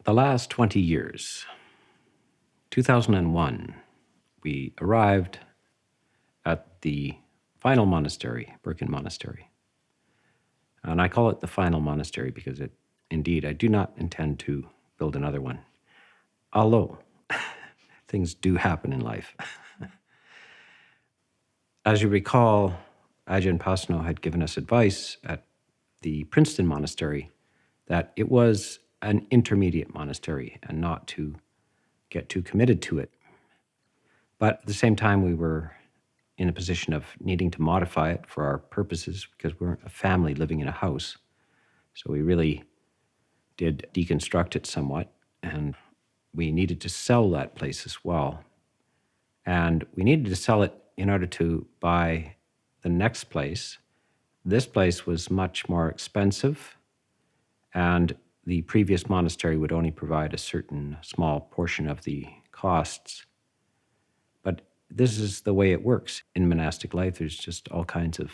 the last 20 years, 2001, we arrived at the final monastery, Birken Monastery. And I call it the final monastery because indeed, I do not intend to build another one. Although, things do happen in life. As you recall, Ajahn Sona had given us advice at the Princeton Monastery that it was an intermediate monastery and not to get too committed to it. But at the same time, we were in a position of needing to modify it for our purposes because we're a family living in a house. So we really did deconstruct it somewhat, and we needed to sell that place as well. And we needed to sell it in order to buy the next place. This place was much more expensive, and the previous monastery would only provide a certain small portion of the costs. But this is the way it works in monastic life. There's just all kinds of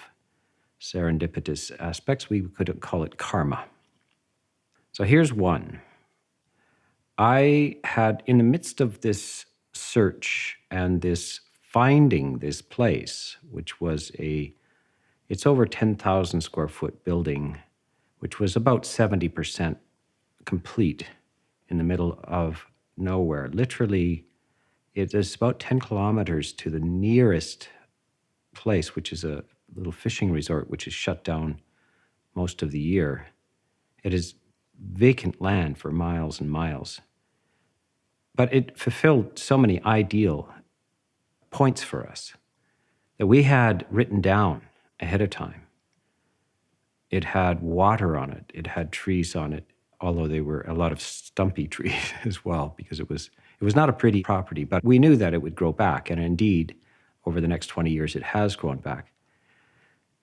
serendipitous aspects. We could call it karma. So here's one. I had, in the midst of this search and this finding this place, which was it's over 10,000 square foot building, which was about 70% complete in the middle of nowhere. Literally, it is about 10 kilometers to the nearest place, which is a little fishing resort, which is shut down most of the year. It is vacant land for miles and miles. But it fulfilled so many ideal points for us that we had written down ahead of time. It had water on it. It had trees on it, although they were a lot of stumpy trees as well, because it was not a pretty property, but we knew that it would grow back. And indeed, over the next 20 years, it has grown back.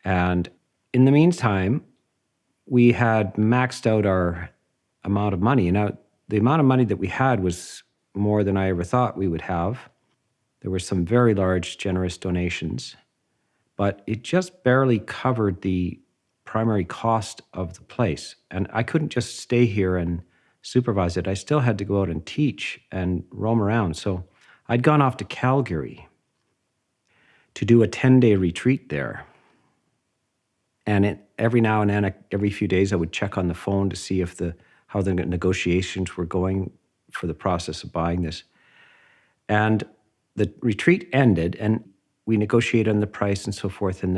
And in the meantime, we had maxed out our amount of money. Now, the amount of money that we had was more than I ever thought we would have. There were some very large, generous donations, but it just barely covered the primary cost of the place. And I couldn't just stay here and supervise it. I still had to go out and teach and roam around. So I'd gone off to Calgary to do a 10-day retreat there. And every now and then, every few days, I would check on the phone to see how the negotiations were going for the process of buying this. And the retreat ended, and we negotiated on the price and so forth. And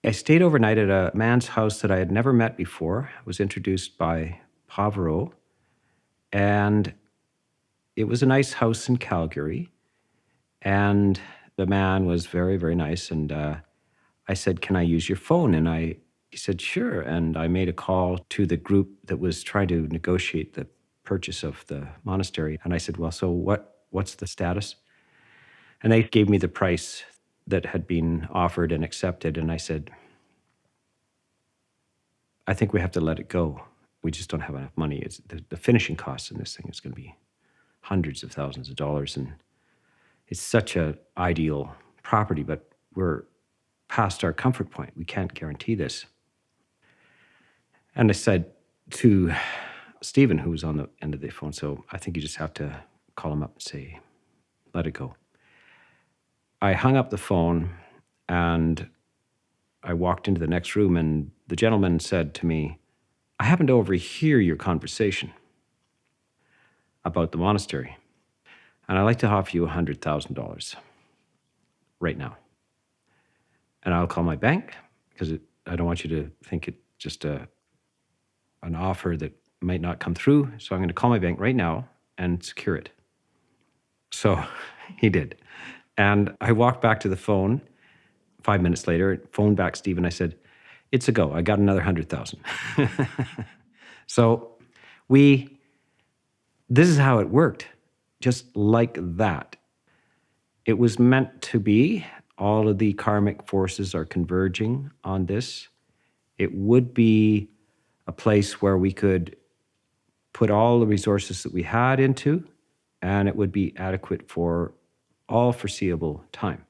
I stayed overnight at a man's house that I had never met before. I was introduced by Pavaro, and it was a nice house in Calgary. And the man was very, very nice. And I said, "Can I use your phone?" And he said, "Sure." And I made a call to the group that was trying to negotiate the purchase of the monastery. And I said, "Well, so what's the status?" And they gave me the price that had been offered and accepted. And I said, "I think we have to let it go. We just don't have enough money. It's the finishing costs in this thing is going to be hundreds of thousands of dollars. And it's such an ideal property, but we're past our comfort point. We can't guarantee this." And I said to Stephen, who was on the end of the phone, "So I think you just have to call him up and say, let it go." I hung up the phone and I walked into the next room, and the gentleman said to me, "I happened to overhear your conversation about the monastery, and I'd like to offer you $100,000 right now. And I'll call my bank because I don't want you to think it's just an offer that might not come through. So I'm going to call my bank right now and secure it." So he did. And I walked back to the phone 5 minutes later, phoned back Stephen. I said, "It's a go. I got another 100,000. So this is how it worked, just like that. It was meant to be. All of the karmic forces are converging on this. It would be a place where we could put all the resources that we had into, and it would be adequate for all foreseeable time.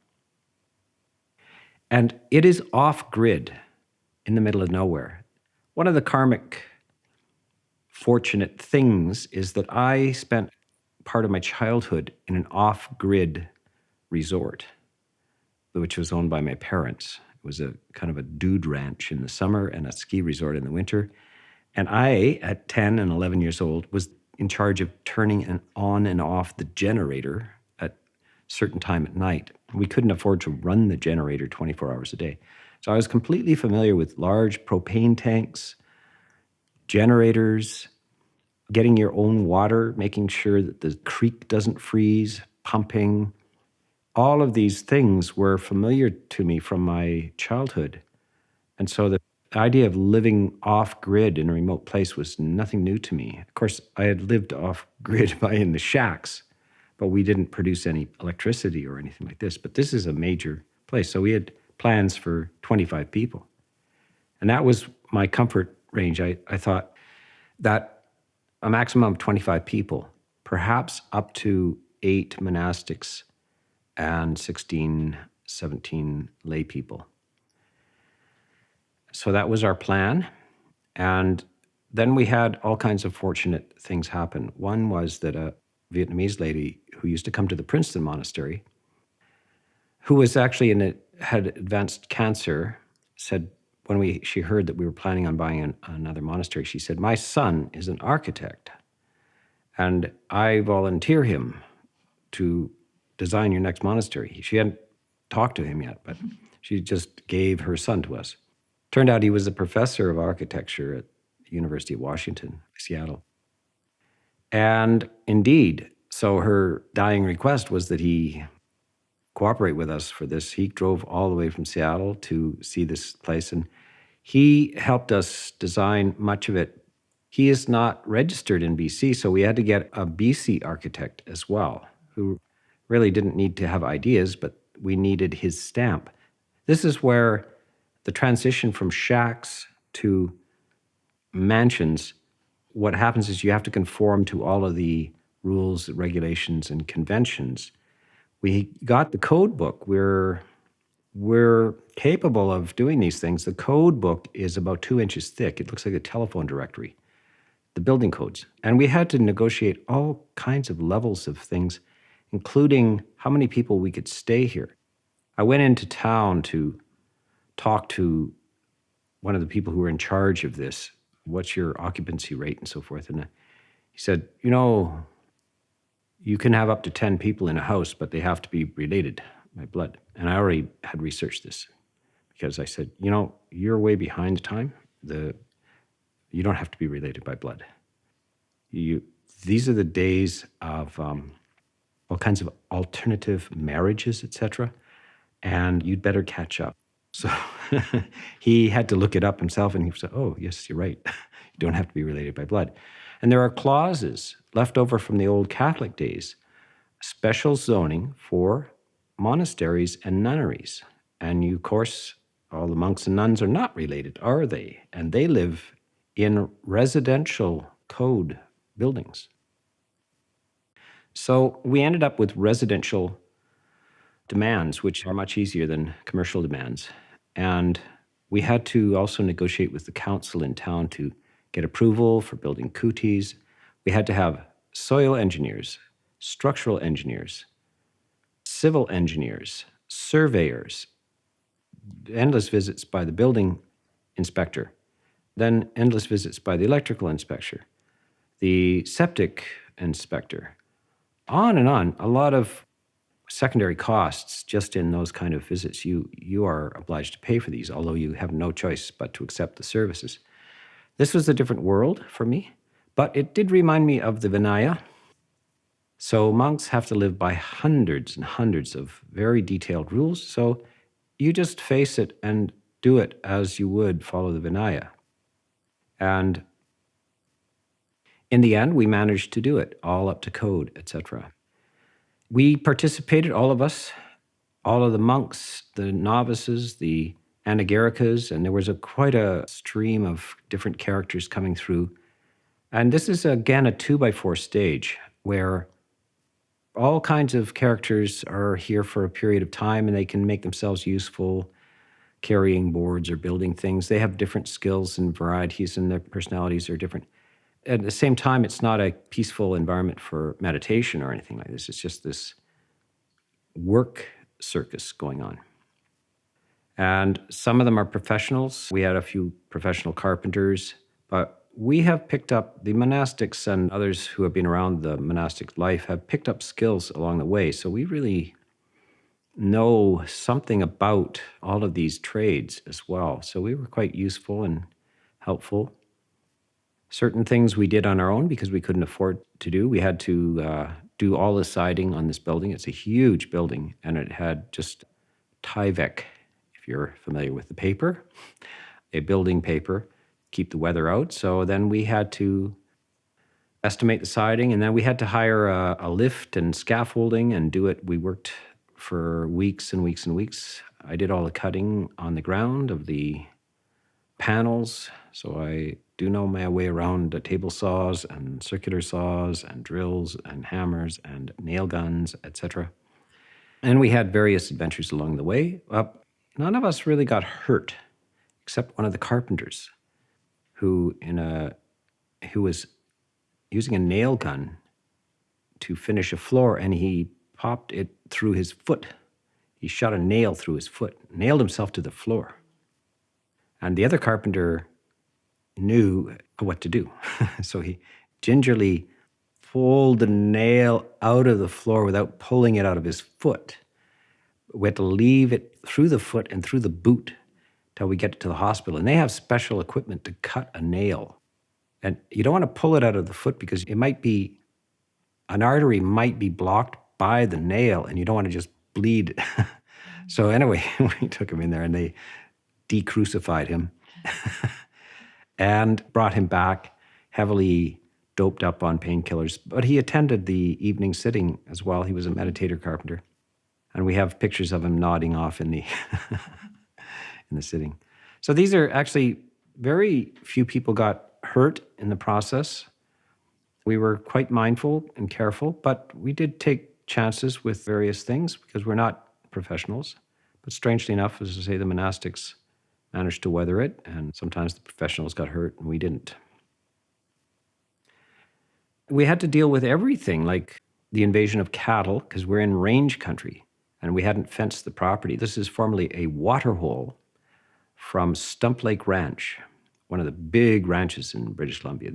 And it is off-grid in the middle of nowhere. One of the karmic fortunate things is that I spent part of my childhood in an off-grid resort, which was owned by my parents. It was a kind of a dude ranch in the summer and a ski resort in the winter. And I, at 10 and 11 years old, was in charge of turning on and off the generator at a certain time at night. We couldn't afford to run the generator 24 hours a day. So I was completely familiar with large propane tanks, generators, getting your own water, making sure that the creek doesn't freeze, pumping. All of these things were familiar to me from my childhood. And so the idea of living off-grid in a remote place was nothing new to me. Of course, I had lived off-grid in the shacks, but we didn't produce any electricity or anything like this. But this is a major place. So we had plans for 25 people. And that was my comfort range. I thought that a maximum of 25 people, perhaps up to 8 monastics and 16, 17 lay people. So that was our plan. And then we had all kinds of fortunate things happen. One was that a Vietnamese lady who used to come to the Princeton Monastery, who was actually had advanced cancer, said when she heard that we were planning on buying another monastery, she said, "My son is an architect, and I volunteer him to design your next monastery." She hadn't talked to him yet, but she just gave her son to us. Turned out he was a professor of architecture at the University of Washington, Seattle. And indeed, so her dying request was that he cooperate with us for this. He drove all the way from Seattle to see this place, and he helped us design much of it. He is not registered in BC, so we had to get a BC architect as well, who really didn't need to have ideas, but we needed his stamp. This is where the transition from shacks to mansions, what happens is you have to conform to all of the rules, regulations, and conventions. We got the code book. We're capable of doing these things. The code book is about 2 inches thick. It looks like a telephone directory, the building codes. And we had to negotiate all kinds of levels of things, including how many people we could stay here. I went into town to talk to one of the people who were in charge of this. What's your occupancy rate and so forth? And he said, you can have up to 10 people in a house, but they have to be related by blood. And I already had researched this because I said, you're way behind the time. You don't have to be related by blood. These are the days of all kinds of alternative marriages, etc., and you'd better catch up. So he had to look it up himself, and he said, oh, yes, you're right. You don't have to be related by blood. And there are clauses left over from the old Catholic days, special zoning for monasteries and nunneries. And of course, all the monks and nuns are not related, are they? And they live in residential code buildings. So we ended up with residential demands, which are much easier than commercial demands. And we had to also negotiate with the council in town to get approval for building kutis. We had to have soil engineers, structural engineers, civil engineers, surveyors, endless visits by the building inspector, then endless visits by the electrical inspector, the septic inspector, on and on. A lot of secondary costs just in those kind of visits. You are obliged to pay for these, although you have no choice but to accept the services. This was a different world for me, but it did remind me of the Vinaya. So monks have to live by hundreds and hundreds of very detailed rules. So you just face it and do it as you would follow the Vinaya. And in the end, we managed to do it, all up to code, etc. We participated, all of us, all of the monks, the novices, the anagarikas, and there was quite a stream of different characters coming through. And this is, again, a 2x4 stage where all kinds of characters are here for a period of time, and they can make themselves useful carrying boards or building things. They have different skills and varieties, and their personalities are different. at the same time, it's not a peaceful environment for meditation or anything like this. It's just this work circus going on. And some of them are professionals. We had a few professional carpenters, but we have picked up, the monastics and others who have been around the monastic life have picked up skills along the way. So we really know something about all of these trades as well. So we were quite useful and helpful. Certain things we did on our own because we couldn't afford to do. We had to do all the siding on this building. It's a huge building, and it had just Tyvek, if you're familiar with the paper, a building paper, keep the weather out. So then we had to estimate the siding, and then we had to hire a lift and scaffolding and do it. We worked for weeks and weeks and weeks. I did all the cutting on the ground of the panels, so I do know my way around the table saws and circular saws and drills and hammers and nail guns, etc. And we had various adventures along the way. None of us really got hurt, except one of the carpenters, who was using a nail gun to finish a floor, and he popped it through his foot. He shot a nail through his foot, nailed himself to the floor. And the other carpenter knew what to do. So he gingerly pulled the nail out of the floor without pulling it out of his foot. We had to leave it through the foot and through the boot till we get to the hospital. And they have special equipment to cut a nail. And you don't want to pull it out of the foot because it might be, an artery might be blocked by the nail and you don't want to just bleed. So anyway, we took him in there and they decrucified him and brought him back heavily doped up on painkillers. But he attended the evening sitting as well. He was a meditator carpenter. And we have pictures of him nodding off in the in the sitting. So these are actually, very few people got hurt in the process. We were quite mindful and careful, but we did take chances with various things because we're not professionals. But strangely enough, as I say, the monastics managed to weather it, and sometimes the professionals got hurt and we didn't. We had to deal with everything, like the invasion of cattle, because we're in range country and we hadn't fenced the property. This is formerly a waterhole from Stump Lake Ranch, one of the big ranches in British Columbia.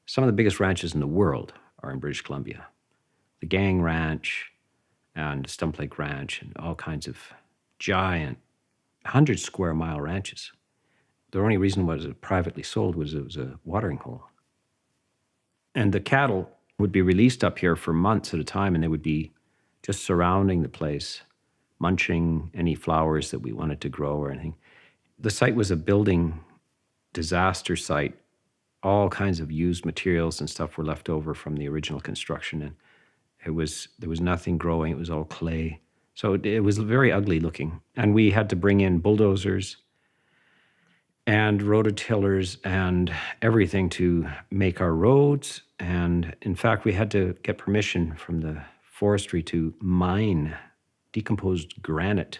Some of the biggest ranches in the world are in British Columbia. The Gang Ranch and Stump Lake Ranch and all kinds of giant 100 square mile ranches. The only reason was it privately sold was it was a watering hole. And the cattle would be released up here for months at a time, and they would be just surrounding the place, munching any flowers that we wanted to grow or anything. The site was a building disaster site. All kinds of used materials and stuff were left over from the original construction, and there was nothing growing. It was all clay. So it was very ugly looking. And we had to bring in bulldozers and rototillers and everything to make our roads. And in fact, we had to get permission from the forestry to mine decomposed granite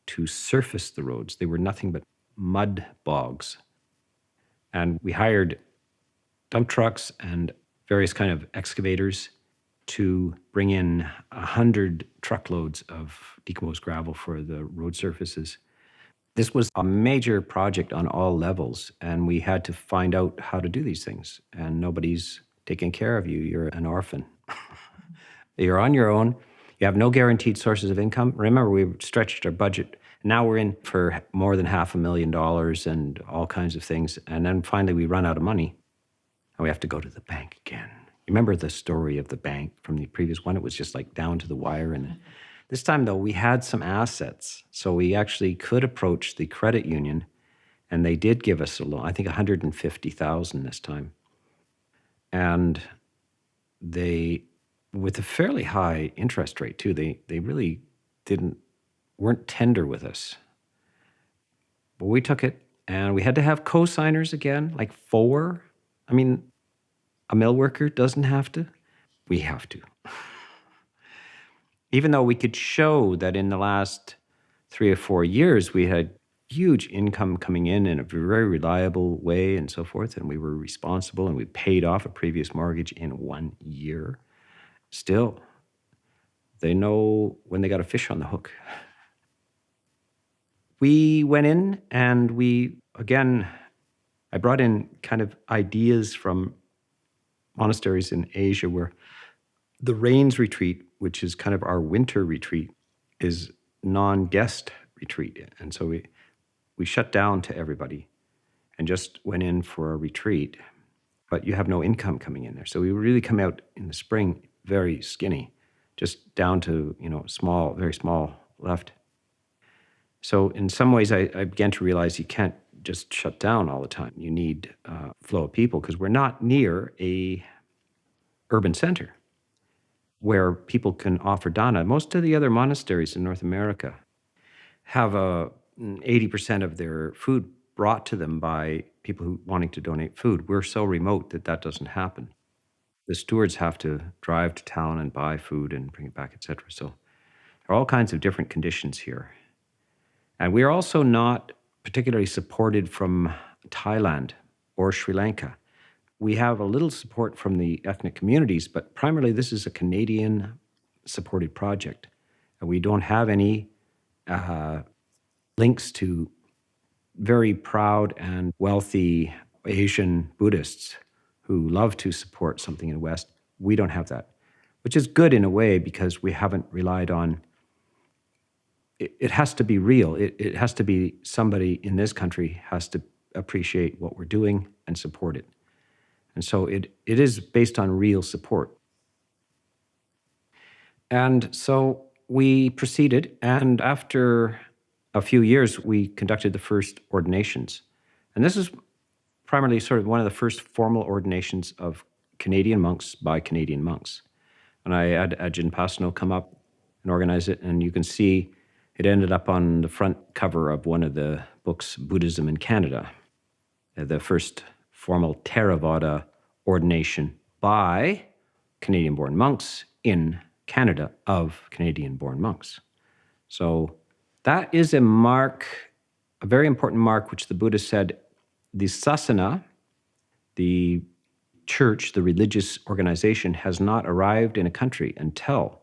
to surface the roads. They were nothing but mud bogs. And we hired dump trucks and various kind of excavators to bring in 100 truckloads of decomposed gravel for the road surfaces. This was a major project on all levels, and we had to find out how to do these things. And nobody's taking care of you. You're an orphan. You're on your own. You have no guaranteed sources of income. Remember, we stretched our budget. Now we're in for more than $500,000 and all kinds of things. And then finally we run out of money and we have to go to the bank again. You remember the story of the bank from the previous one? It was just like down to the wire. And this time, though, we had some assets. So we actually could approach the credit union, and they did give us a loan, I think $150,000 this time. And they, with a fairly high interest rate too, they really weren't tender with us. But we took it, and we had to have co-signers again, like 4. I mean, a mill worker doesn't have to. We have to. Even though we could show that in the last 3 or 4 years we had huge income coming in a very reliable way and so forth. And we were responsible and we paid off a previous mortgage in 1 year. Still, they know when they got a fish on the hook. We went in and I brought in kind of ideas from monasteries in Asia where the Rains retreat, which is kind of our winter retreat, is non-guest retreat. And so we shut down to everybody and just went in for a retreat, but you have no income coming in there. So we really come out in the spring very skinny, just down to, small, very small left. So in some ways, I began to realize you can't just shut down all the time. You need flow of people because we're not near a urban center where people can offer dana. Most of the other monasteries in North America have 80% of their food brought to them by people who wanting to donate food. We're so remote that doesn't happen. The stewards have to drive to town and buy food and bring it back, etc. So there are all kinds of different conditions here. And we are also not particularly supported from Thailand or Sri Lanka. We have a little support from the ethnic communities, but primarily this is a Canadian-supported project. And we don't have any links to very proud and wealthy Asian Buddhists who love to support something in the West. We don't have that, which is good in a way because we haven't relied on it has to be real. It has to be somebody in this country has to appreciate what we're doing and support it. And so it is based on real support. And so we proceeded, and after a few years, we conducted the first ordinations. And this is primarily sort of one of the first formal ordinations of Canadian monks by Canadian monks. And I had Ajahn Sona come up and organize it, and you can see it ended up on the front cover of one of the books, Buddhism in Canada, the first formal Theravada ordination by Canadian-born monks in Canada of Canadian-born monks. So that is a mark, a very important mark, which the Buddha said, the sasana, the church, the religious organization, has not arrived in a country until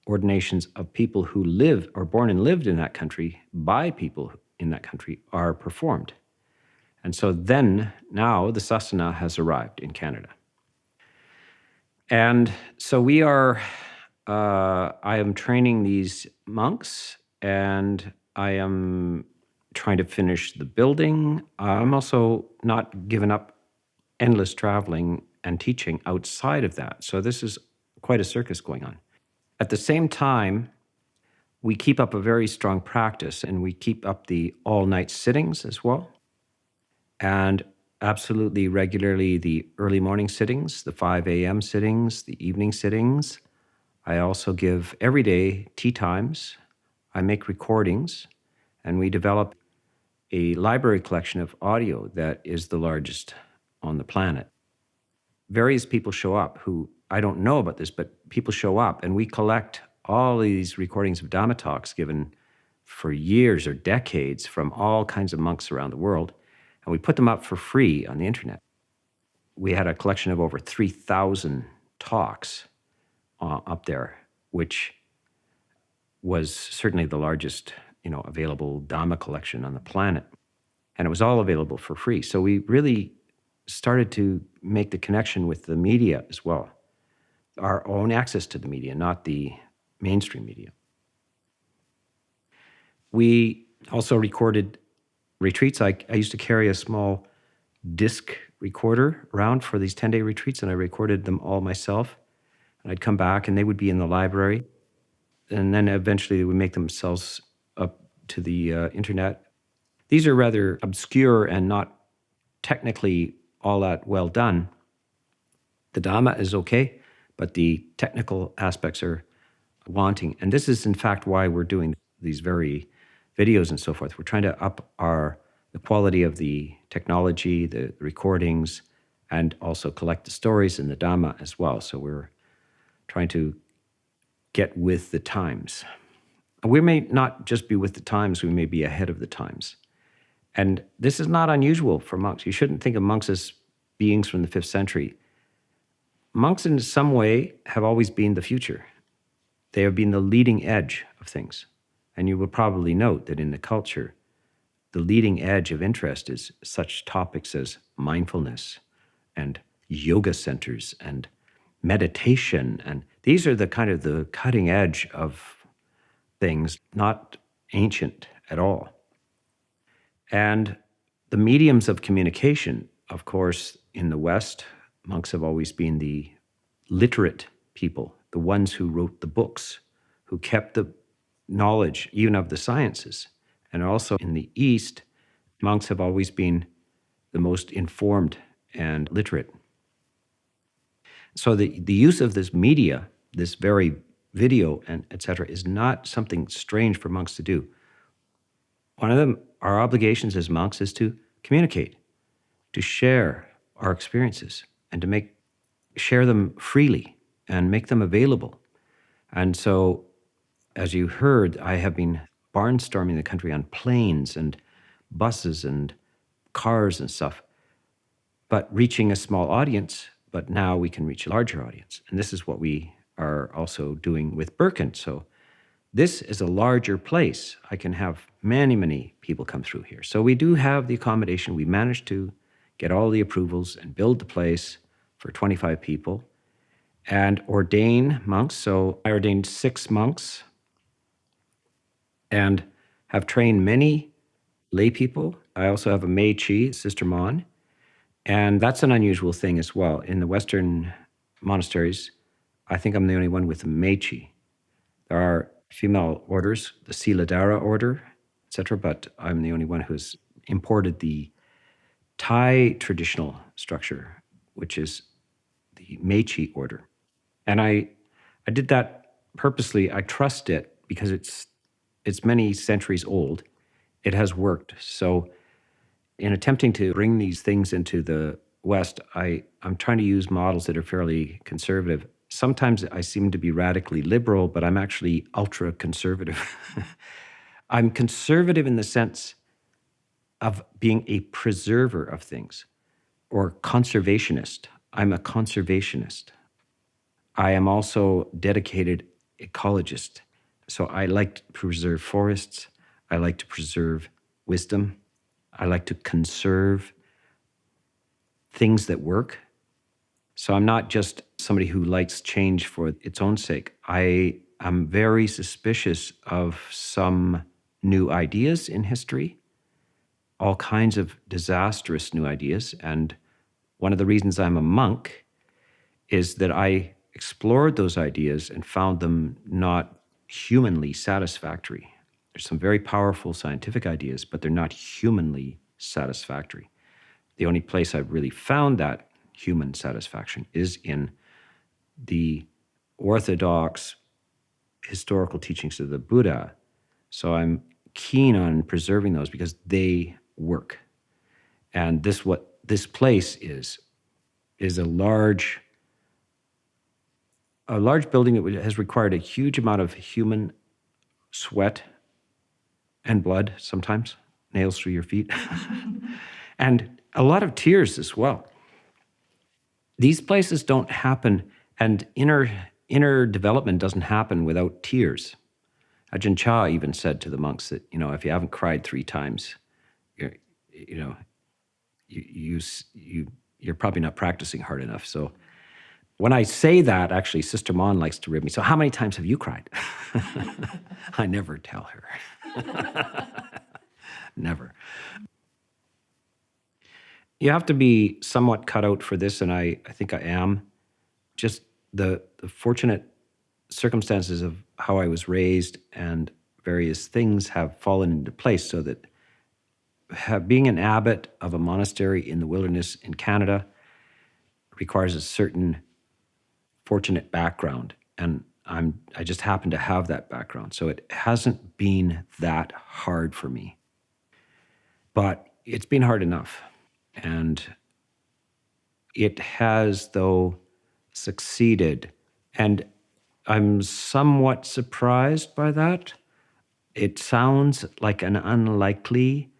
ordinations of people who live or born and lived in that country by people in that country are performed. And so then, now the sasana has arrived in Canada. And so I am training these monks, and I am trying to finish the building. I'm also not giving up endless traveling and teaching outside of that. So this is quite a circus going on. At the same time, we keep up a very strong practice, and we keep up the all-night sittings as well. And absolutely regularly the early morning sittings, the 5 a.m. sittings, the evening sittings. I also give everyday tea times. I make recordings, and we develop a library collection of audio that is the largest on the planet. Various people show up who, I don't know about this, but people show up, and we collect all these recordings of Dhamma talks given for years or decades from all kinds of monks around the world, and we put them up for free on the internet. We had a collection of over 3,000 talks up there, which was certainly the largest, available Dhamma collection on the planet. And it was all available for free. So we really started to make the connection with the media as well. Our own access to the media, not the mainstream media. We also recorded retreats. I used to carry a small disc recorder around for these 10-day retreats, and I recorded them all myself. And I'd come back, and they would be in the library. And then eventually they would make themselves up to the internet. These are rather obscure and not technically all that well done. The Dhamma is okay, but the technical aspects are wanting. And this is, in fact, why we're doing these very videos and so forth. We're trying to up the quality of the technology, the recordings, and also collect the stories in the Dhamma as well. So we're trying to get with the times. We may not just be with the times, we may be ahead of the times. And this is not unusual for monks. You shouldn't think of monks as beings from the 5th century. Monks, in some way, have always been the future. They have been the leading edge of things. And you will probably note that in the culture, the leading edge of interest is such topics as mindfulness and yoga centers and meditation. And these are the kind of the cutting edge of things, not ancient at all. And the mediums of communication, of course, in the West, monks have always been the literate people, the ones who wrote the books, who kept the knowledge even of the sciences. And also in the East, monks have always been the most informed and literate. So the use of this media, this very video and etc., is not something strange for monks to do. One of them, our obligations as monks is to communicate, to share our experiences, and to share them freely and make them available. And so, as you heard, I have been barnstorming the country on planes and buses and cars and stuff, but reaching a small audience. But now we can reach a larger audience. And this is what we are also doing with Birken. So this is a larger place. I can have many, many people come through here. So we do have the accommodation. We managed to get all the approvals and build the place for 25 people and ordain monks. So I ordained 6 monks and have trained many lay people. I also have a Mei-Chi, Sister Mon, and that's an unusual thing as well. In the Western monasteries, I think I'm the only one with a Mei-Chi. There are female orders, the Siladhara order, etc., but I'm the only one who's imported the Thai traditional structure, which is the Mei-Chi order. And I did that purposely. I trust it because it's many centuries old. It has worked. So in attempting to bring these things into the West, I'm trying to use models that are fairly conservative. Sometimes I seem to be radically liberal, but I'm actually ultra conservative. I'm conservative in the sense of being a preserver of things or conservationist. I'm a conservationist. I am also dedicated ecologist. So I like to preserve forests. I like to preserve wisdom. I like to conserve things that work. So I'm not just somebody who likes change for its own sake. I am very suspicious of some new ideas in history, all kinds of disastrous new ideas. And one of the reasons I'm a monk is that I explored those ideas and found them not humanly satisfactory. There's some very powerful scientific ideas, but they're not humanly satisfactory. The only place I've really found that human satisfaction is in the orthodox historical teachings of the Buddha. So I'm keen on preserving those because they work. And what this place is a large building that has required a huge amount of human sweat and blood, sometimes nails through your feet, and a lot of tears as well. These places don't happen, and inner development doesn't happen without tears. Ajahn Chah even said to the monks that, if you haven't cried 3 times, you're probably not practicing hard enough. So when I say that, actually, Sister Mon likes to rib me. So how many times have you cried? I never tell her. Never. You have to be somewhat cut out for this, and I think I am. Just the fortunate circumstances of how I was raised and various things have fallen into place so that being an abbot of a monastery in the wilderness in Canada requires a certain fortunate background, and I just happen to have that background. So it hasn't been that hard for me. But it's been hard enough. And it has, though, succeeded. And I'm somewhat surprised by that. It sounds like an unlikely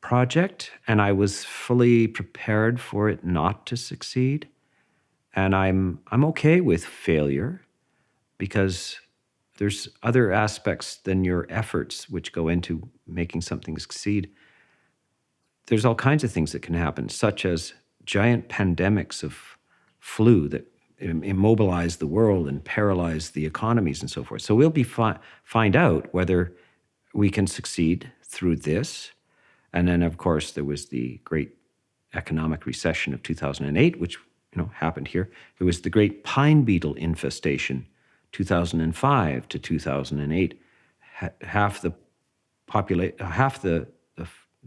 project, and I was fully prepared for it not to succeed. And I'm okay with failure because there's other aspects than your efforts which go into making something succeed. There's all kinds of things that can happen, such as giant pandemics of flu that immobilize the world and paralyze the economies and so forth. So we'll find out whether we can succeed through this. And then, of course, there was the great economic recession of 2008, which happened here. There was the great pine beetle infestation, 2005 to 2008. Half the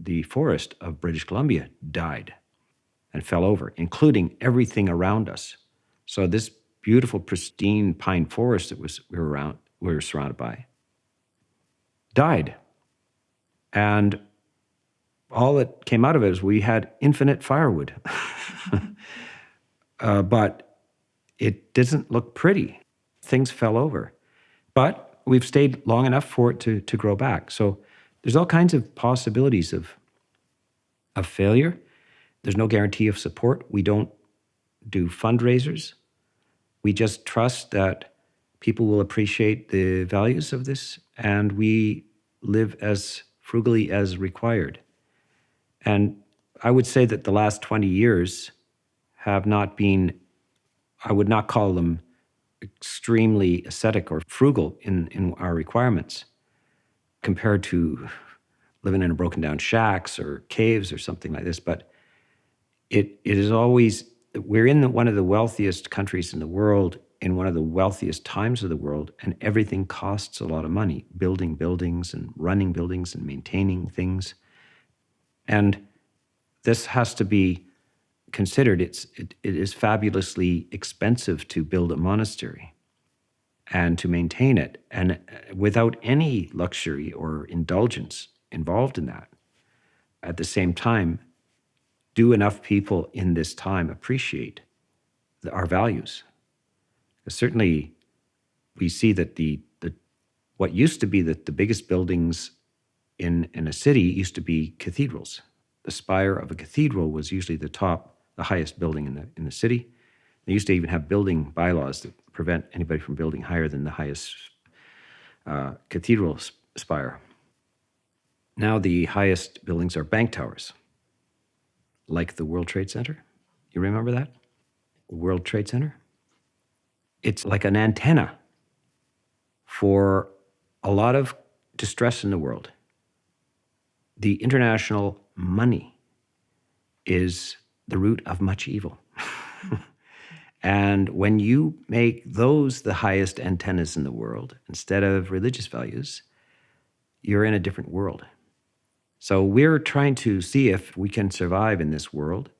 the forest of British Columbia died and fell over, including everything around us. So this beautiful, pristine pine forest that we were surrounded by died. And all that came out of it is we had infinite firewood. But it doesn't look pretty. Things fell over. But we've stayed long enough for it to grow back. So there's all kinds of possibilities of failure. There's no guarantee of support. We don't do fundraisers. We just trust that people will appreciate the values of this, and we live as frugally as required. And I would say that the last 20 years have not been, I would not call them extremely ascetic or frugal in our requirements compared to living in broken down shacks or caves or something like this. But it is always, we're in one of the wealthiest countries in the world, in one of the wealthiest times of the world, and everything costs a lot of money, building buildings and running buildings and maintaining things. And this has to be considered. It is fabulously expensive to build a monastery and to maintain it, and without any luxury or indulgence involved in that. At the same time, do enough people in this time appreciate our values? Certainly, we see that the what used to be the biggest buildings in a city used to be cathedrals. The spire of a cathedral was usually the highest building in the city. They used to even have building bylaws that prevent anybody from building higher than the highest cathedral spire. Now the highest buildings are bank towers, like the World Trade Center. You remember that? World Trade Center? It's like an antenna for a lot of distress in the world. The international money is the root of much evil. And when you make those the highest antennas in the world, instead of religious values, you're in a different world. So we're trying to see if we can survive in this world.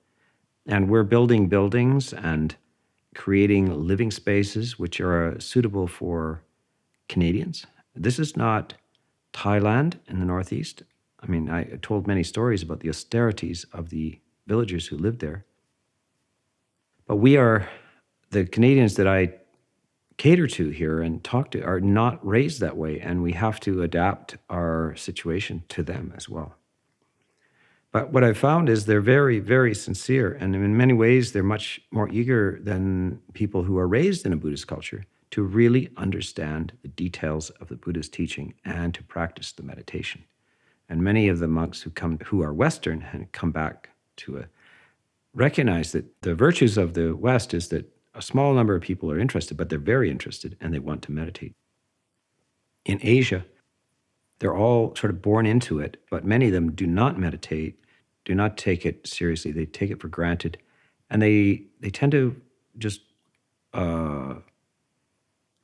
And we're building buildings and creating living spaces which are suitable for Canadians. This is not Thailand in the Northeast. I mean, I told many stories about the austerities of the villagers who lived there. But the Canadians that I cater to here and talk to are not raised that way, and we have to adapt our situation to them as well. But what I've found is they're very, very sincere, and in many ways, they're much more eager than people who are raised in a Buddhist culture to really understand the details of the Buddha's teaching and to practice the meditation. And many of the monks who are Western and come back to recognize that the virtues of the West is that a small number of people are interested, but they're very interested and they want to meditate. In Asia, they're all sort of born into it, but many of them do not meditate, do not take it seriously. They take it for granted, and they tend to just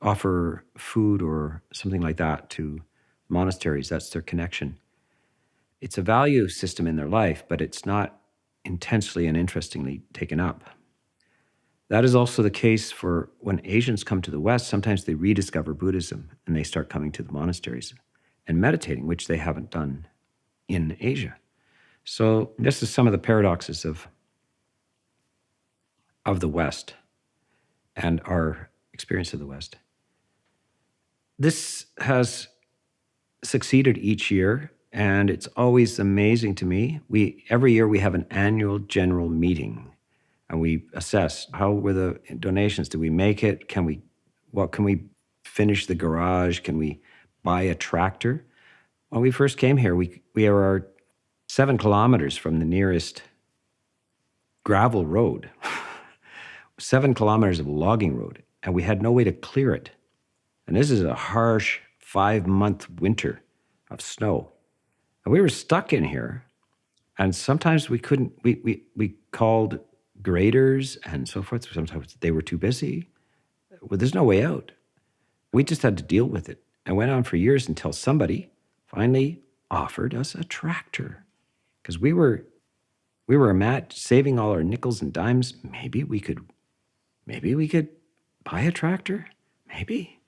offer food or something like that to monasteries. That's their connection. It's a value system in their life, but it's not intensely and interestingly taken up. That is also the case for when Asians come to the West. Sometimes they rediscover Buddhism and they start coming to the monasteries and meditating, which they haven't done in Asia. So this is some of the paradoxes of the West and our experience of the West. This has succeeded each year. And it's always amazing to me. Every year we have an annual general meeting, and we assess how were the donations. Did we make it? What can we finish the garage? Can we buy a tractor? When we first came here, we are 7 kilometers from the nearest gravel road, 7 kilometers of logging road, and we had no way to clear it. And this is a harsh 5-month winter of snow. And we were stuck in here. And sometimes we couldn't, we called graders and so forth. Sometimes they were too busy. Well, there's no way out. We just had to deal with it. And went on for years until somebody finally offered us a tractor. Because we were a match, saving all our nickels and dimes. Maybe we could buy a tractor. Maybe.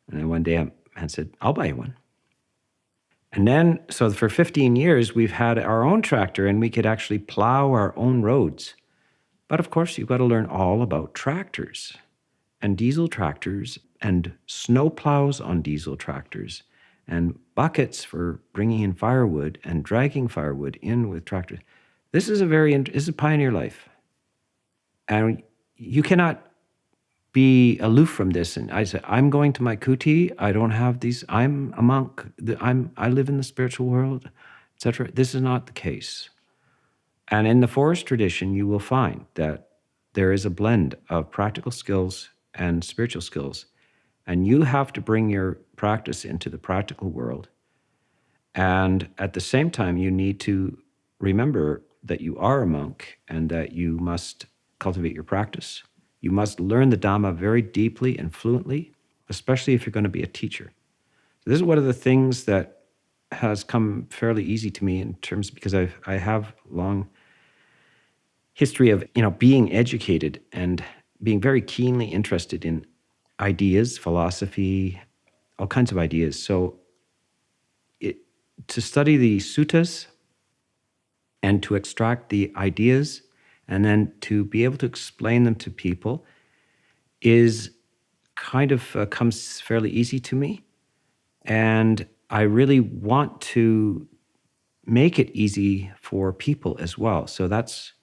And then one day a man said, I'll buy you one. And then, so for 15 years, we've had our own tractor and we could actually plow our own roads. But of course, you've got to learn all about tractors and diesel tractors and snow plows on diesel tractors and buckets for bringing in firewood and dragging firewood in with tractors. This is a pioneer life. And you cannot be aloof from this. And I said, I'm going to my kuti. I don't have these. I'm a monk. I live in the spiritual world, etc. This is not the case. And in the forest tradition, you will find that there is a blend of practical skills and spiritual skills. And you have to bring your practice into the practical world. And at the same time, you need to remember that you are a monk and that you must cultivate your practice. You must learn the Dhamma very deeply and fluently, especially if you're going to be a teacher. So this is one of the things that has come fairly easy to me in terms, because I have long history of being educated and being very keenly interested in ideas, philosophy, all kinds of ideas. So to study the suttas and to extract the ideas and then to be able to explain them to people is kind of comes fairly easy to me. And I really want to make it easy for people as well. So that's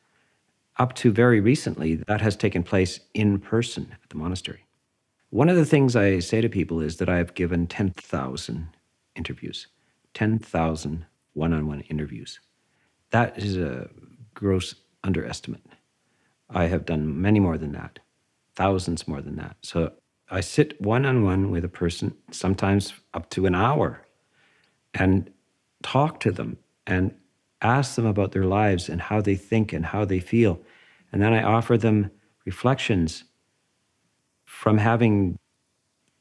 up to very recently, that has taken place in person at the monastery. One of the things I say to people is that I have given 10,000 interviews, 10,000 one-on-one interviews. That is a gross underestimate. I have done many more than that, thousands more than that. So I sit one-on-one with a person, sometimes up to an hour, and talk to them and ask them about their lives and how they think and how they feel. And then I offer them reflections from having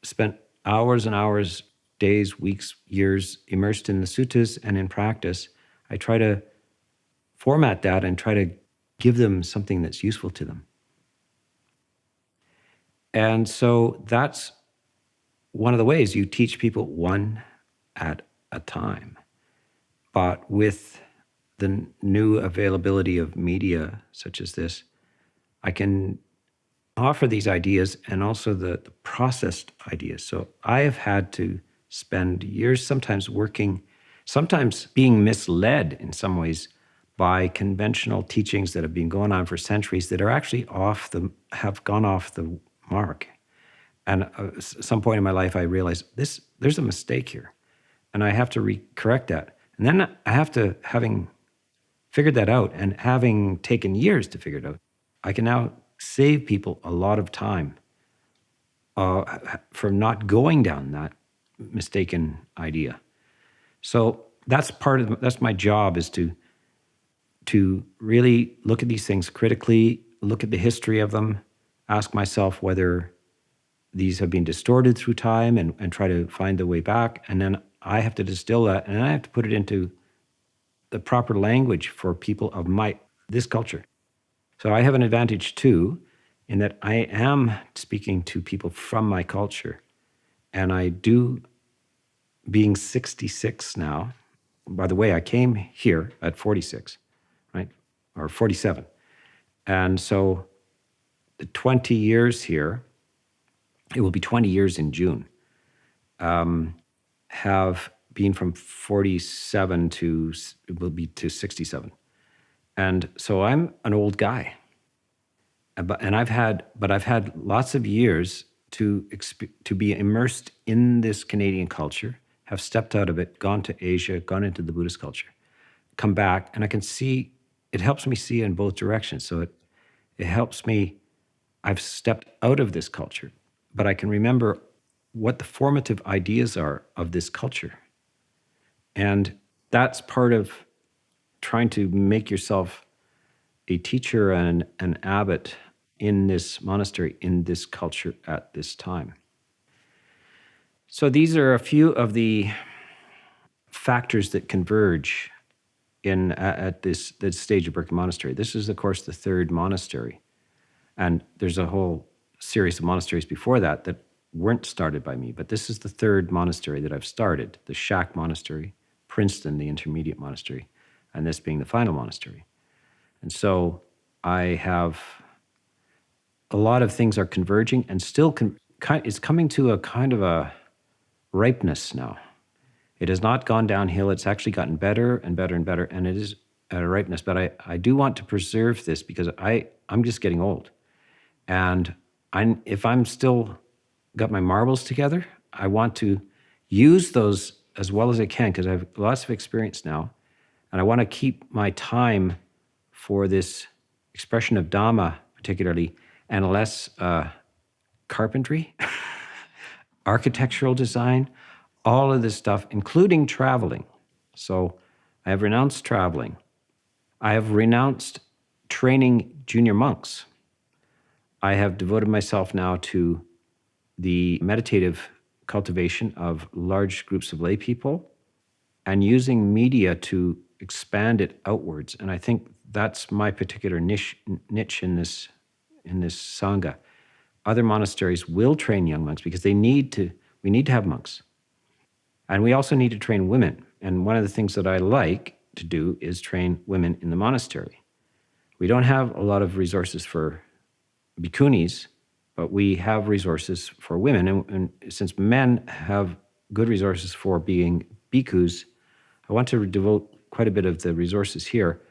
spent hours and hours, days, weeks, years immersed in the suttas and in practice. I try to format that and try to give them something that's useful to them. And so that's one of the ways you teach people one at a time. But with the new availability of media such as this, I can offer these ideas and also the processed ideas. So I have had to spend years sometimes working, sometimes being misled in some ways by conventional teachings that have been going on for centuries that are actually have gone off the mark. And at some point in my life, I realized there's a mistake here. And I have to correct that. And then I have to, having figured that out and having taken years to figure it out, I can now save people a lot of time from not going down that mistaken idea. So that's my job, is to really look at these things critically, look at the history of them, ask myself whether these have been distorted through time and try to find the way back. And then I have to distill that and I have to put it into the proper language for people of this culture. So I have an advantage too, in that I am speaking to people from my culture. And I do, being 66 now, by the way, I came here at 46, right? Or 47. And so the 20 years here, it will be 20 years in June, have been from 47 to, it will be to 67. And so I'm an old guy. And I've had lots of years to be immersed in this Canadian culture, have stepped out of it, gone to Asia, gone into the Buddhist culture, come back, and I can see, it helps me see in both directions. So it helps me, I've stepped out of this culture, but I can remember what the formative ideas are of this culture. And that's part of trying to make yourself a teacher and an abbot in this monastery, in this culture at this time. So these are a few of the factors that converge at this stage of Birken Monastery. This is, of course, the third monastery. And there's a whole series of monasteries before that weren't started by me, but this is the third monastery that I've started, the Shack Monastery, Princeton, the intermediate monastery, and this being the final monastery. And so I have a lot of things are converging and still it's coming to a kind of a ripeness now. It has not gone downhill. It's actually gotten better and better and better, and it is at a ripeness. But I do want to preserve this because I'm just getting old. And if I'm still got my marbles together, I want to use those as well as I can because I have lots of experience now. And I want to keep my time for this expression of Dhamma particularly, and less carpentry, architectural design, all of this stuff, including traveling. So I have renounced traveling. I have renounced training junior monks. I have devoted myself now to the meditative cultivation of large groups of lay people and using media to expand it outwards. And I think that's my particular niche in this Sangha. Other monasteries will train young monks because we need to have monks. And we also need to train women. And one of the things that I like to do is train women in the monastery. We don't have a lot of resources for bhikkhunis, but we have resources for women. And since men have good resources for being bhikkhus, I want to devote quite a bit of the resources here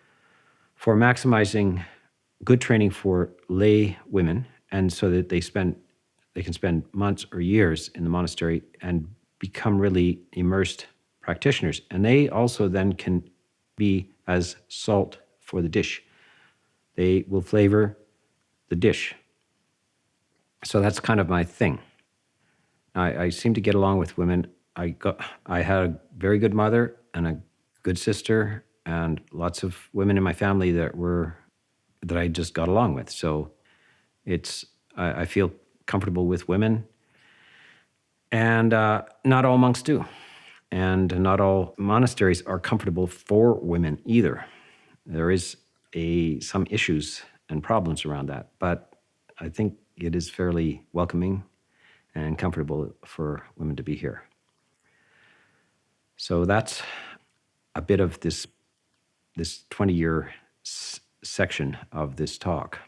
for maximizing good training for lay women, and so that they can spend months or years in the monastery and become really immersed practitioners. And they also then can be as salt for the dish. They will flavor the dish. So that's kind of my thing. I seem to get along with women. I had a very good mother and a good sister and lots of women in my family that I just got along with. So I feel comfortable with women. And not all monks do. And not all monasteries are comfortable for women either. There is some issues and problems around that. But I think it is fairly welcoming and comfortable for women to be here. So that's a bit of this 20-year section of this talk.